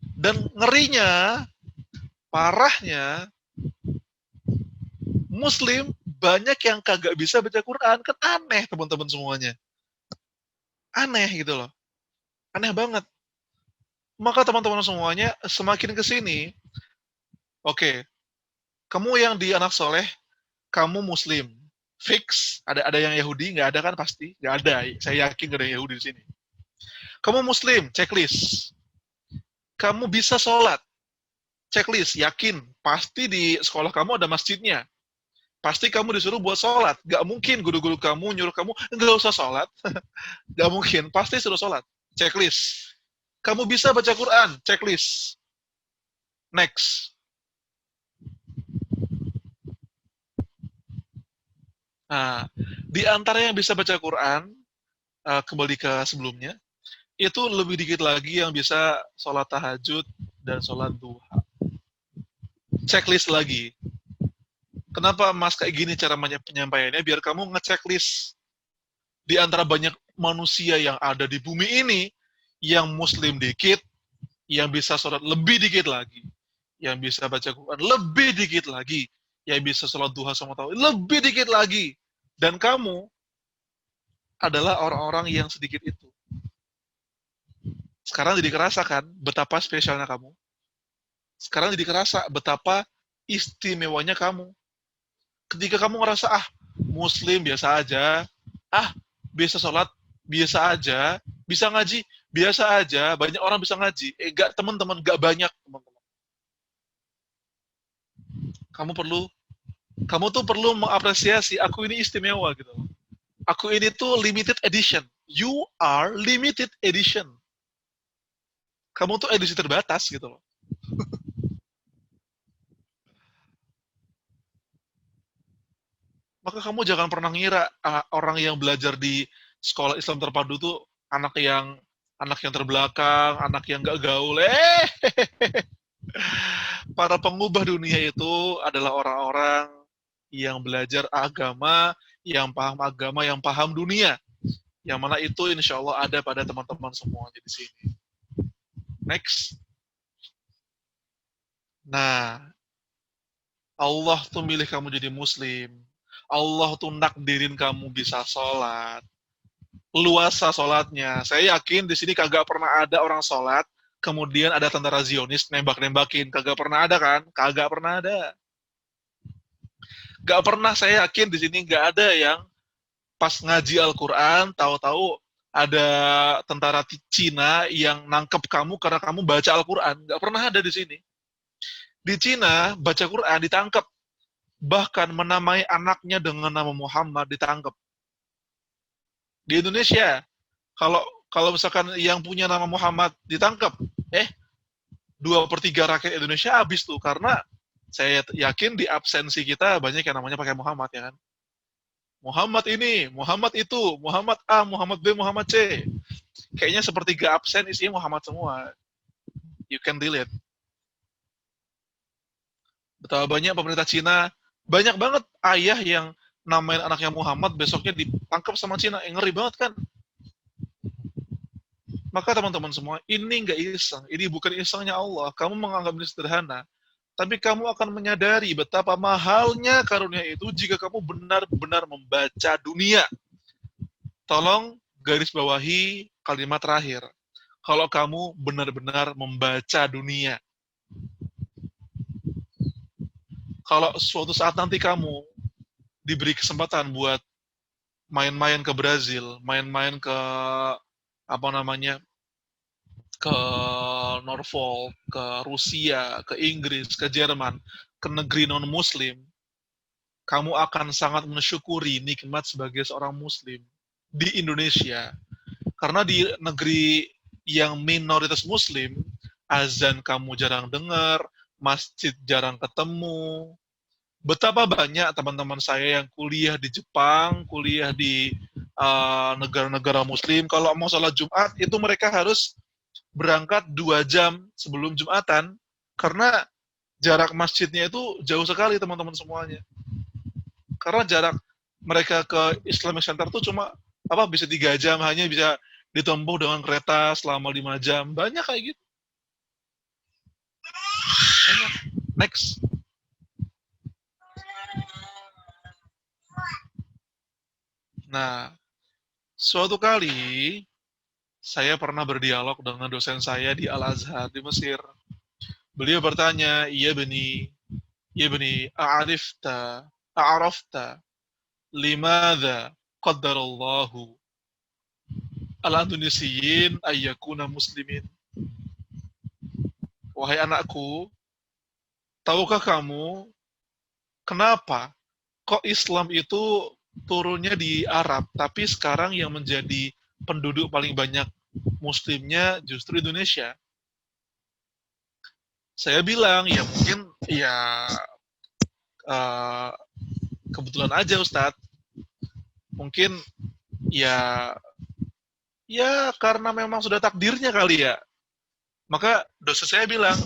Dan ngerinya, parahnya, Muslim banyak yang kagak bisa baca Quran. Kan aneh teman-teman semuanya. Aneh gitu loh. Aneh banget. Maka teman-teman semuanya semakin ke sini, oke, kamu yang di anak soleh, kamu Muslim, fix. Ada yang Yahudi? Nggak ada kan pasti? Nggak ada. Saya yakin nggak ada yang Yahudi di sini. Kamu Muslim, checklist. Kamu bisa sholat, checklist. Yakin, pasti di sekolah kamu ada masjidnya. Pasti kamu disuruh buat sholat. Nggak mungkin guru-guru kamu nyuruh kamu nggak usah sholat. Nggak mungkin, pasti suruh sholat. Checklist. Kamu bisa baca Quran, checklist. Next. Nah, di antara yang bisa baca Quran, kembali ke sebelumnya, itu lebih dikit lagi yang bisa sholat tahajud dan sholat duha. Checklist lagi. Kenapa Mas kayak gini cara penyampaiannya? Biar kamu ngechecklist. Di antara banyak manusia yang ada di bumi ini, yang Muslim dikit, yang bisa sholat lebih dikit lagi, yang bisa baca Quran lebih dikit lagi, yang bisa sholat duha sama tahu lebih dikit lagi. Dan kamu adalah orang-orang yang sedikit itu. Sekarang jadi kerasa kan betapa spesialnya kamu. Sekarang jadi kerasa betapa istimewanya kamu. Ketika kamu ngerasa, Muslim biasa aja, bisa sholat biasa aja, bisa ngaji biasa aja, banyak orang bisa ngaji. Enggak teman-teman, enggak banyak teman-teman. Kamu tuh perlu mengapresiasi, aku ini istimewa gitu. Aku ini tuh limited edition. You are limited edition. Kamu tuh edisi terbatas gitu loh. Maka kamu jangan pernah ngira orang yang belajar di sekolah Islam terpadu tuh anak yang anak yang terbelakang, anak yang gak gaul. Para pengubah dunia itu adalah orang-orang yang belajar agama, yang paham dunia. Yang mana itu insya Allah ada pada teman-teman semua di sini. Next. Nah, Allah tuh milih kamu jadi muslim. Allah tuh nakdirin kamu bisa sholat. Luasa sholatnya. Saya yakin di sini kagak pernah ada orang sholat, kemudian ada tentara Zionis nembak-nembakin. Kagak pernah ada kan? Kagak pernah ada. Gak pernah, saya yakin di sini gak ada yang pas ngaji Al-Quran, tahu-tahu ada tentara Cina yang nangkep kamu karena kamu baca Al-Quran. Gak pernah ada di sini. Di Cina, baca Quran ditangkap. Bahkan menamai anaknya dengan nama Muhammad ditangkap. Di Indonesia, kalau misalkan yang punya nama Muhammad ditangkap, 2/3 rakyat Indonesia habis tuh, karena saya yakin di absensi kita banyak yang namanya pakai Muhammad, ya kan? Muhammad ini, Muhammad itu, Muhammad A, Muhammad B, Muhammad C. Kayaknya sepertiga absen isinya Muhammad semua. You can delete. Betapa banyak pemerintah Cina, banyak banget ayah yang namain anaknya Muhammad, besoknya ditangkap sama Cina. Ngeri banget kan? Maka teman-teman semua, ini nggak iseng. Ini bukan isengnya Allah. Kamu menganggap ini sederhana. Tapi kamu akan menyadari betapa mahalnya karunia itu jika kamu benar-benar membaca dunia. Tolong garis bawahi kalimat terakhir. Kalau kamu benar-benar membaca dunia. Kalau suatu saat nanti kamu diberi kesempatan buat main-main ke Brazil, main-main ke ke Norfolk, ke Rusia, ke Inggris, ke Jerman, ke negeri non-Muslim, kamu akan sangat mensyukuri nikmat sebagai seorang Muslim di Indonesia. Karena di negeri yang minoritas Muslim, azan kamu jarang dengar, masjid jarang ketemu. Betapa banyak teman-teman saya yang kuliah di Jepang, kuliah di negara-negara Muslim, kalau mau sholat Jumat, itu mereka harus berangkat 2 jam sebelum Jumatan, karena jarak masjidnya itu jauh sekali teman-teman semuanya. Karena jarak mereka ke Islamic Center itu cuma bisa 3 jam, hanya bisa ditempuh dengan kereta selama 5 jam. Banyak kayak gitu. Banyak. Next. Nah, suatu kali saya pernah berdialog dengan dosen saya di Al-Azhar di Mesir. Beliau bertanya, "Ya bani, a'rafta limadha qaddarallahu al-Indonesiyin ayyakuna muslimin?" Wahai anakku, tahukah kamu kenapa kok Islam itu turunnya di Arab, tapi sekarang yang menjadi penduduk paling banyak Muslimnya justru Indonesia? Saya bilang, ya mungkin kebetulan aja Ustadz. Mungkin ya karena memang sudah takdirnya kali ya. Maka dosen saya bilang,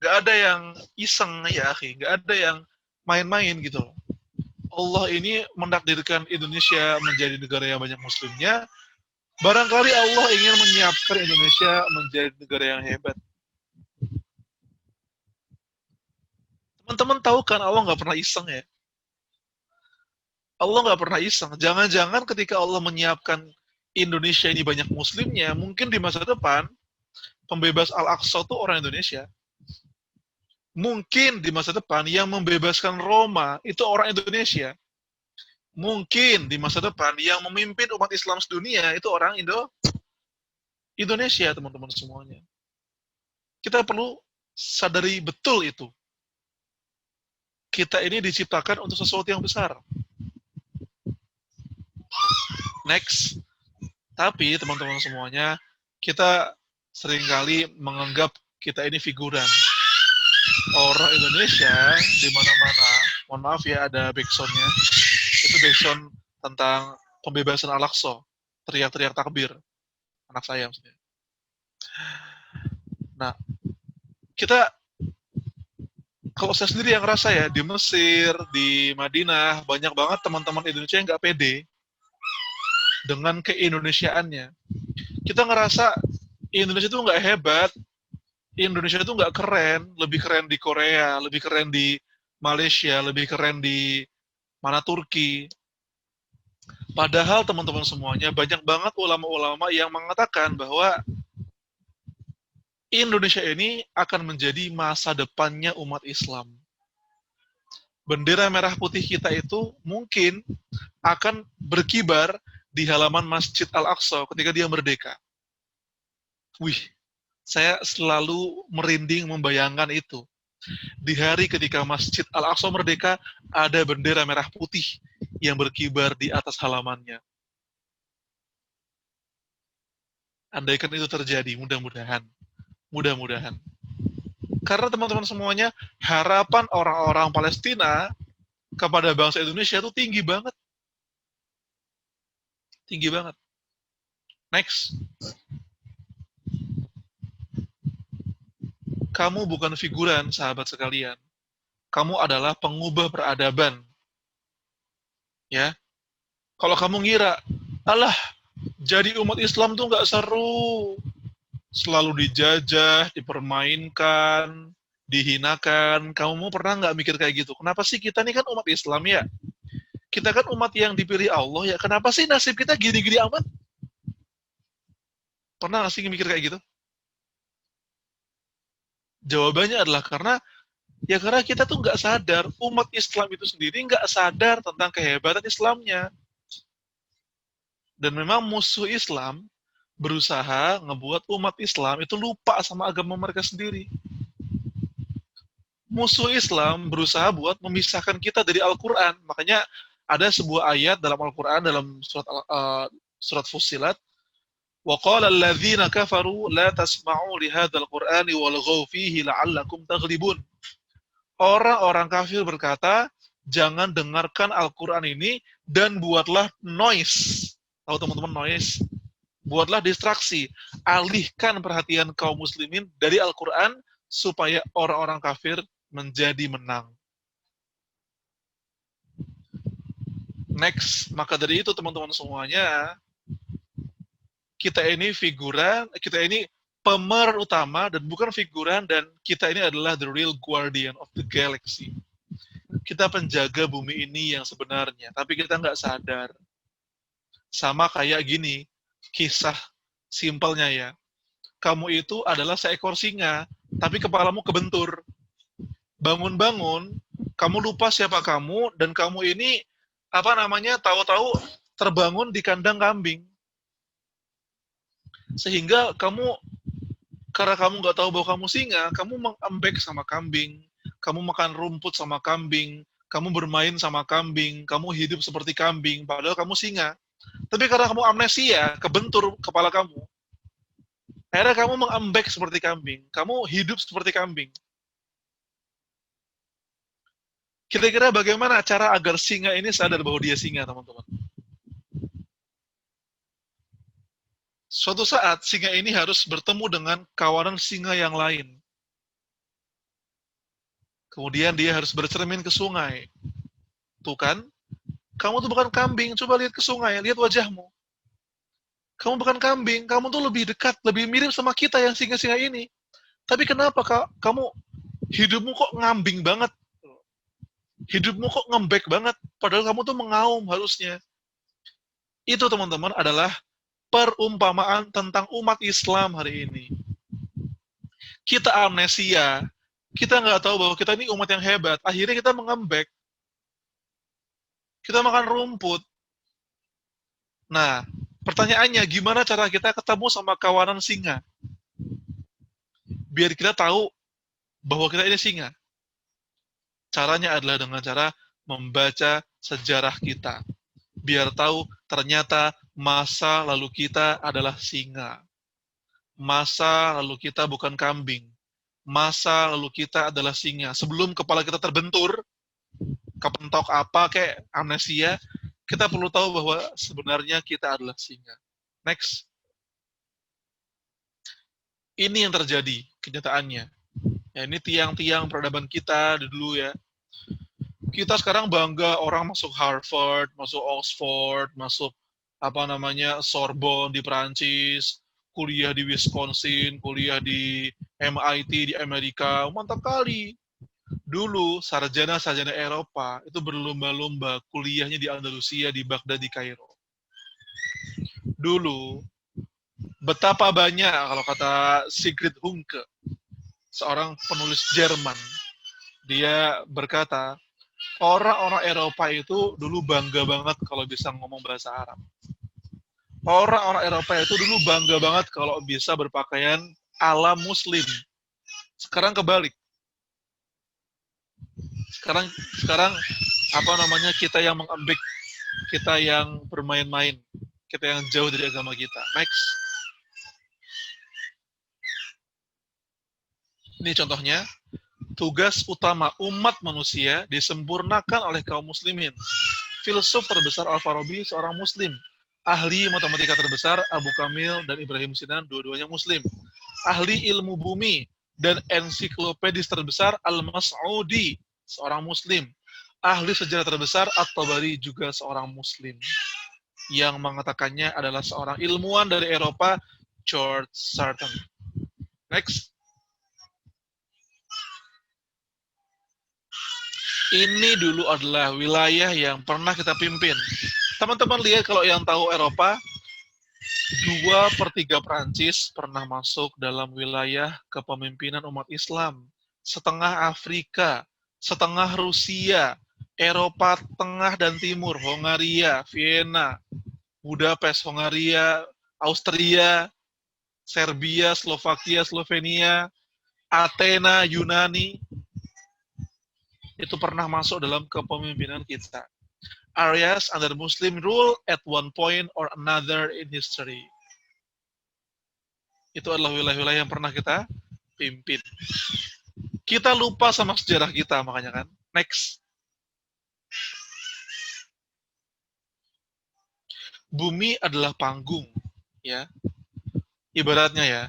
gak ada yang iseng ya akhi, gak ada yang main-main gitu. Allah ini menakdirkan Indonesia menjadi negara yang banyak Muslimnya. Barangkali Allah ingin menyiapkan Indonesia menjadi negara yang hebat. Teman-teman tahu kan Allah nggak pernah iseng ya. Allah nggak pernah iseng. Jangan-jangan ketika Allah menyiapkan Indonesia ini banyak Muslimnya, mungkin di masa depan pembebas Al-Aqsa itu orang Indonesia. Mungkin di masa depan yang membebaskan Roma itu orang Indonesia. Mungkin di masa depan yang memimpin umat Islam sedunia itu orang Indonesia, teman-teman semuanya. Kita perlu sadari betul itu. Kita ini diciptakan untuk sesuatu yang besar. Next. Tapi teman-teman semuanya, kita seringkali menganggap kita ini figuran. Orang Indonesia di mana-mana, mohon maaf ya ada backsound-nya, itu backsound tentang pembebasan Al-Aqsa, teriak-teriak takbir, anak saya maksudnya. Nah, kita, kalau saya sendiri yang ngerasa ya, di Mesir, di Madinah, banyak banget teman-teman Indonesia yang nggak pede dengan keindonesiaannya. Kita ngerasa Indonesia itu nggak hebat, Indonesia itu nggak keren, lebih keren di Korea, lebih keren di Malaysia, lebih keren di mana Turki. Padahal teman-teman semuanya, banyak banget ulama-ulama yang mengatakan bahwa Indonesia ini akan menjadi masa depannya umat Islam. Bendera merah putih kita itu mungkin akan berkibar di halaman Masjid Al-Aqsa ketika dia merdeka. Wih, saya selalu merinding membayangkan itu. Di hari ketika Masjid Al-Aqsa merdeka, ada bendera merah putih yang berkibar di atas halamannya. Andaikan itu terjadi, mudah-mudahan. Mudah-mudahan. Karena teman-teman semuanya, harapan orang-orang Palestina kepada bangsa Indonesia itu tinggi banget. Tinggi banget. Next. Kamu bukan figuran, sahabat sekalian. Kamu adalah pengubah peradaban. Ya. Kalau kamu ngira, alah, jadi umat Islam tuh nggak seru. Selalu dijajah, dipermainkan, dihinakan. Kamu mau pernah nggak mikir kayak gitu? Kenapa sih kita nih kan umat Islam ya? Kita kan umat yang dipilih Allah ya. Kenapa sih nasib kita gini-gini amat? Pernah nggak sih mikir kayak gitu? Jawabannya adalah karena kita tuh nggak sadar, umat Islam itu sendiri nggak sadar tentang kehebatan Islamnya. Dan memang musuh Islam berusaha ngebuat umat Islam itu lupa sama agama mereka sendiri. Musuh Islam berusaha buat memisahkan kita dari Al-Quran. Makanya ada sebuah ayat dalam Al-Quran, dalam surat Fussilat, وَقَالَ الَّذِينَ كَفَرُوا لَا تَسْمَعُوا لِهَذَا الْقُرْآنِ وَالْغَوْا فِيهِ لَعَلَّكُمْ تَغْلِبُونَ. Orang-orang kafir berkata, jangan dengarkan Al-Quran ini dan buatlah noise. Tahu teman-teman noise? Buatlah distraksi. Alihkan perhatian kaum muslimin dari Al-Quran supaya orang-orang kafir menjadi menang. Next, maka dari itu teman-teman semuanya, kita ini figuran, kita ini pemeran utama dan bukan figuran, dan kita ini adalah the real guardian of the galaxy. Kita penjaga bumi ini yang sebenarnya, tapi kita nggak sadar. Sama kayak gini, kisah simpelnya ya. Kamu itu adalah seekor singa, tapi kepalamu kebentur. Bangun-bangun, kamu lupa siapa kamu, dan kamu ini, tahu-tahu terbangun di kandang kambing. Sehingga kamu, karena kamu nggak tahu bahwa kamu singa, kamu mengembek sama kambing, kamu makan rumput sama kambing, kamu bermain sama kambing, kamu hidup seperti kambing, padahal kamu singa. Tapi karena kamu amnesia, kebentur kepala kamu, akhirnya kamu mengembek seperti kambing, kamu hidup seperti kambing. Kira-kira bagaimana cara agar singa ini sadar bahwa dia singa, teman-teman? Suatu saat, singa ini harus bertemu dengan kawanan singa yang lain. Kemudian dia harus bercermin ke sungai. Tuh kan, kamu tuh bukan kambing, coba lihat ke sungai, lihat wajahmu. Kamu bukan kambing, kamu tuh lebih dekat, lebih mirip sama kita yang singa-singa ini. Tapi kenapa kamu hidupmu kok ngambing banget? Hidupmu kok ngembek banget? Padahal kamu tuh mengaum harusnya. Itu teman-teman adalah perumpamaan tentang umat Islam hari ini. Kita amnesia, kita nggak tahu bahwa kita ini umat yang hebat. Akhirnya kita mengembek. Kita makan rumput. Nah, pertanyaannya, gimana cara kita ketemu sama kawanan singa? Biar kita tahu bahwa kita ini singa. Caranya adalah dengan cara membaca sejarah kita. Biar tahu ternyata masa lalu kita adalah singa. Masa lalu kita bukan kambing. Masa lalu kita adalah singa. Sebelum kepala kita terbentur, kepentok apa kayak amnesia, kita perlu tahu bahwa sebenarnya kita adalah singa. Next. Ini yang terjadi kenyataannya. Ya, ini tiang-tiang peradaban kita dulu ya. Kita sekarang bangga orang masuk Harvard, masuk Oxford, masuk Sorbonne di Perancis, kuliah di Wisconsin, kuliah di MIT di Amerika. Mantap kali. Dulu sarjana-sarjana Eropa itu berlomba-lomba kuliahnya di Andalusia, di Baghdad, di Kairo. Dulu betapa banyak, kalau kata Sigrid Hunke, seorang penulis Jerman, dia berkata, orang-orang Eropa itu dulu bangga banget kalau bisa ngomong bahasa Arab. Orang-orang Eropa itu dulu bangga banget kalau bisa berpakaian ala Muslim. Sekarang kebalik. Sekarang kita yang mengembik, kita yang bermain-main, kita yang jauh dari agama kita. Next. Ini contohnya, tugas utama umat manusia disempurnakan oleh kaum muslimin. Filsuf terbesar Al-Farabi seorang muslim. Ahli matematika terbesar Abu Kamil dan Ibrahim Sinan, dua-duanya muslim. Ahli ilmu bumi dan ensiklopedis terbesar Al-Mas'udi, seorang muslim. Ahli sejarah terbesar At-Tabari, juga seorang muslim. Yang mengatakannya adalah seorang ilmuwan dari Eropa, George Sarton. Next. Ini dulu adalah wilayah yang pernah kita pimpin. Teman-teman lihat kalau yang tahu Eropa, 2/3 Prancis pernah masuk dalam wilayah kepemimpinan umat Islam. Setengah Afrika, setengah Rusia, Eropa Tengah dan Timur, Hongaria, Vienna, Budapest, Hongaria, Austria, Serbia, Slovakia, Slovenia, Athena, Yunani, itu pernah masuk dalam kepemimpinan kita. Areas under Muslim rule at one point or another in history. Itu adalah wilayah-wilayah yang pernah kita pimpin. Kita lupa sama sejarah kita, makanya kan. Next. Bumi adalah panggung, ya. Ibaratnya ya,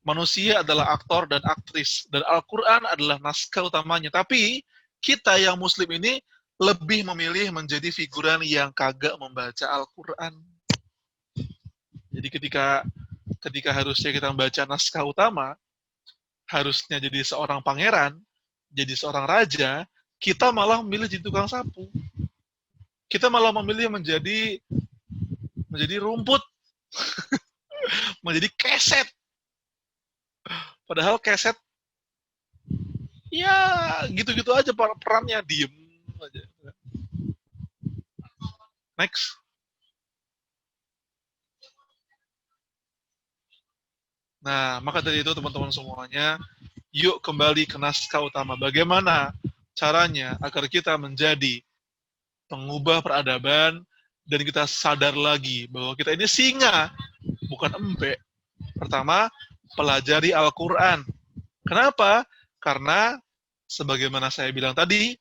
manusia adalah aktor dan aktris, dan Al-Quran adalah naskah utamanya. Tapi kita yang muslim ini lebih memilih menjadi figuran yang kagak membaca Al-Quran. Jadi ketika harusnya kita membaca naskah utama, harusnya jadi seorang pangeran, jadi seorang raja, kita malah memilih jadi tukang sapu. Kita malah memilih menjadi rumput, menjadi keset. Padahal keset, ya gitu-gitu aja perannya, diem aja. Next. Nah, maka dari itu teman-teman semuanya, yuk kembali ke naskah utama. Bagaimana caranya agar kita menjadi pengubah peradaban dan kita sadar lagi bahwa kita ini singa, bukan embe. Pertama, pelajari Al-Quran. Kenapa? Karena sebagaimana saya bilang tadi,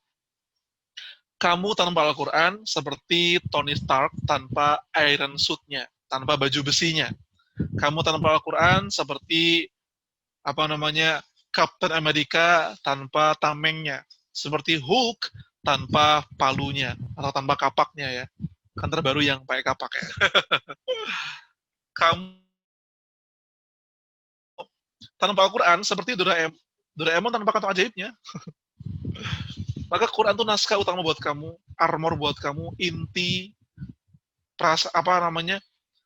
kamu tanpa Al-Quran seperti Tony Stark tanpa iron suit-nya, tanpa baju besinya. Kamu tanpa Al-Quran seperti Captain America tanpa tamengnya, seperti Hulk tanpa palunya atau tanpa kapaknya ya. Kan terbaru yang pakai kapak ya. Kamu tanpa Al-Quran seperti Doraemon tanpa kantong ajaibnya. Maka Quran itu naskah utama buat kamu, armor buat kamu, inti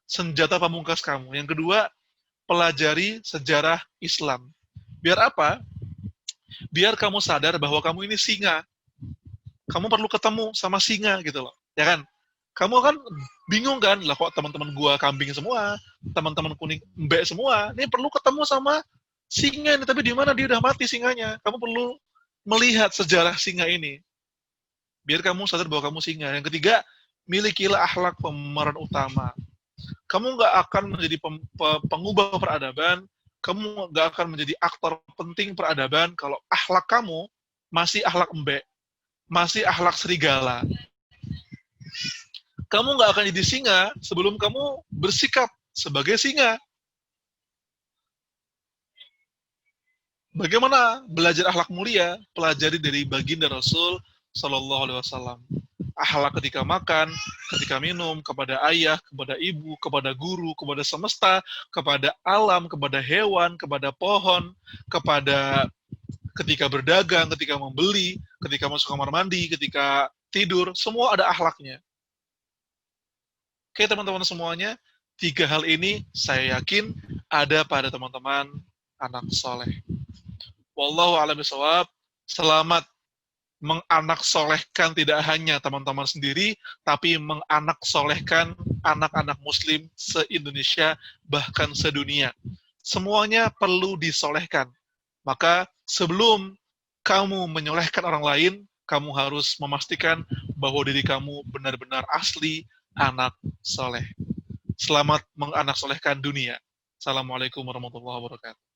senjata pamungkas kamu. Yang kedua, pelajari sejarah Islam. Biar apa? Biar kamu sadar bahwa kamu ini singa. Kamu perlu ketemu sama singa gitu loh. Ya kan? Kamu kan bingung kan, lah kok teman-teman gua kambing semua, teman-teman kuning mbek semua. Ini perlu ketemu sama singa ini, tapi di mana dia udah mati singanya. Kamu perlu melihat sejarah singa ini. Biar kamu sadar bahwa kamu singa. Yang ketiga, milikilah akhlak pemeran utama. Kamu nggak akan menjadi pengubah peradaban, kamu nggak akan menjadi aktor penting peradaban kalau akhlak kamu masih akhlak embek, masih akhlak serigala. Kamu nggak akan jadi singa sebelum kamu bersikap sebagai singa. Bagaimana belajar akhlak mulia? Pelajari dari baginda Rasul Shallallahu Alaihi Wasallam. Akhlak ketika makan, ketika minum, kepada ayah, kepada ibu, kepada guru, kepada semesta, kepada alam, kepada hewan, kepada pohon, kepada ketika berdagang, ketika membeli, ketika masuk kamar mandi, ketika tidur, semua ada akhlaknya. Oke teman-teman semuanya, 3 hal ini saya yakin ada pada teman-teman anak soleh. Wallahu a'lam bishawab. Selamat menganaksolehkan tidak hanya teman-teman sendiri, tapi menganaksolehkan anak-anak muslim se-Indonesia, bahkan sedunia. Semuanya perlu disolehkan. Maka sebelum kamu menyolehkan orang lain, kamu harus memastikan bahwa diri kamu benar-benar asli anak soleh. Selamat menganaksolehkan dunia. Assalamualaikum warahmatullahi wabarakatuh.